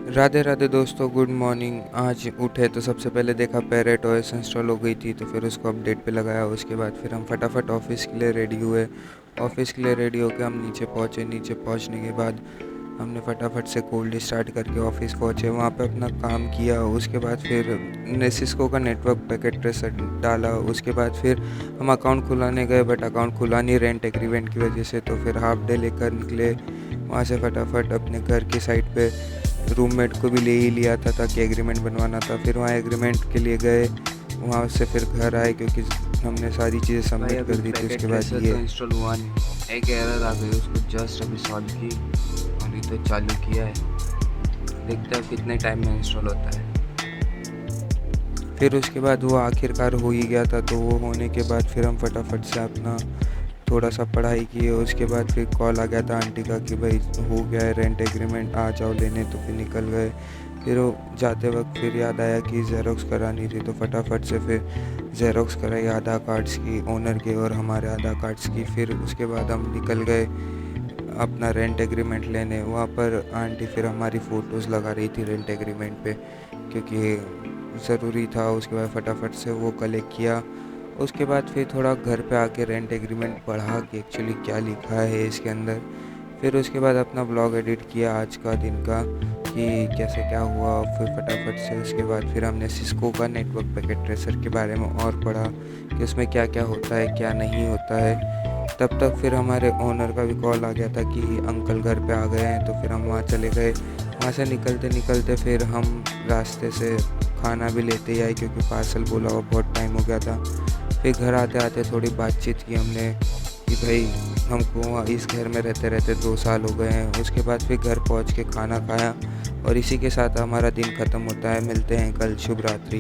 राधे राधे दोस्तों, good morning. आज उठे तो सबसे पहले देखा पैरेट ओएस इंस्टॉल हो गई थी, तो फिर उसको अपडेट पे लगाया। उसके बाद फिर हम फटाफट ऑफिस के लिए रेडी हुए। ऑफिस के लिए रेडी होकर हम नीचे पहुँचे। नीचे पहुँचने के बाद हमने फटाफट से कोल्ड स्टार्ट करके ऑफिस पहुँचे। वहाँ पे अपना काम किया। उसके बाद फिर सिस्को का नेटवर्क पैकेट ट्रेसर डाला। उसके बाद फिर हम अकाउंट खुलाने गए, बट अकाउंट खुला नहीं रेंट एग्रीमेंट की वजह से। तो फिर हाफ डे लेकर निकले वहाँ से फटाफट अपने घर की साइड पे। रूममेट को भी ले ही लिया था ताकि एग्रीमेंट बनवाना था। फिर वहाँ एग्रीमेंट के लिए गए, वहाँ से फिर घर आए क्योंकि हमने सारी चीज़ें सबमिट कर दी थी। उसके बाद ये तो इंस्टॉल हुआ नहीं, एक एरर आ गई, उसको जस्ट अभी सॉल्व की और ये तो चालू किया है। देखते हैं कितने टाइम में इंस्टॉल होता है। फिर उसके बाद वो आखिरकार हो ही गया था। तो वो होने के बाद फिर हम फटाफट से अपना थोड़ा सा पढ़ाई की। उसके बाद फिर कॉल आ गया था आंटी का कि भाई हो गया है रेंट एग्रीमेंट, आ जाओ लेने। तो फिर निकल गए। फिर वो जाते वक्त फिर याद आया कि ज़ेरॉक्स करानी थी, तो फटाफट से फिर ज़ेरॉक्स कराई आधार कार्ड्स की, ओनर के और हमारे आधार कार्ड्स की। फिर उसके बाद हम निकल गए अपना रेंट एग्रीमेंट लेने। वहाँ पर आंटी फिर हमारी फ़ोटोज़ लगा रही थी रेंट एग्रीमेंट पे, क्योंकि ज़रूरी था। उसके बाद फटाफट से वो कलेक्ट किया। उसके बाद फिर थोड़ा घर पे आके रेंट एग्रीमेंट पढ़ा कि एक्चुअली क्या लिखा है इसके अंदर। फिर उसके बाद अपना ब्लॉग एडिट किया आज का दिन का कि कैसे क्या हुआ। फिर फटाफट से उसके बाद फिर हमने सिस्को का नेटवर्क पैकेट ट्रेसर के बारे में और पढ़ा कि उसमें क्या क्या होता है क्या नहीं होता है। तब तक फिर हमारे ओनर का भी कॉल आ गया था कि अंकल घर पे आ गए हैं। तो फिर हम वहाँ चले गए। वहाँ से निकलते निकलते फिर हम रास्ते से खाना भी लेते ही आए, क्योंकि पार्सल बोला हुआ बहुत टाइम हो गया था। फिर घर आते आते थोड़ी बातचीत की हमने कि भाई हमको इस घर में रहते रहते 2 साल हो गए हैं। उसके बाद फिर घर पहुंच के खाना खाया और इसी के साथ हमारा दिन ख़त्म होता है। मिलते हैं कल। शुभ रात्रि।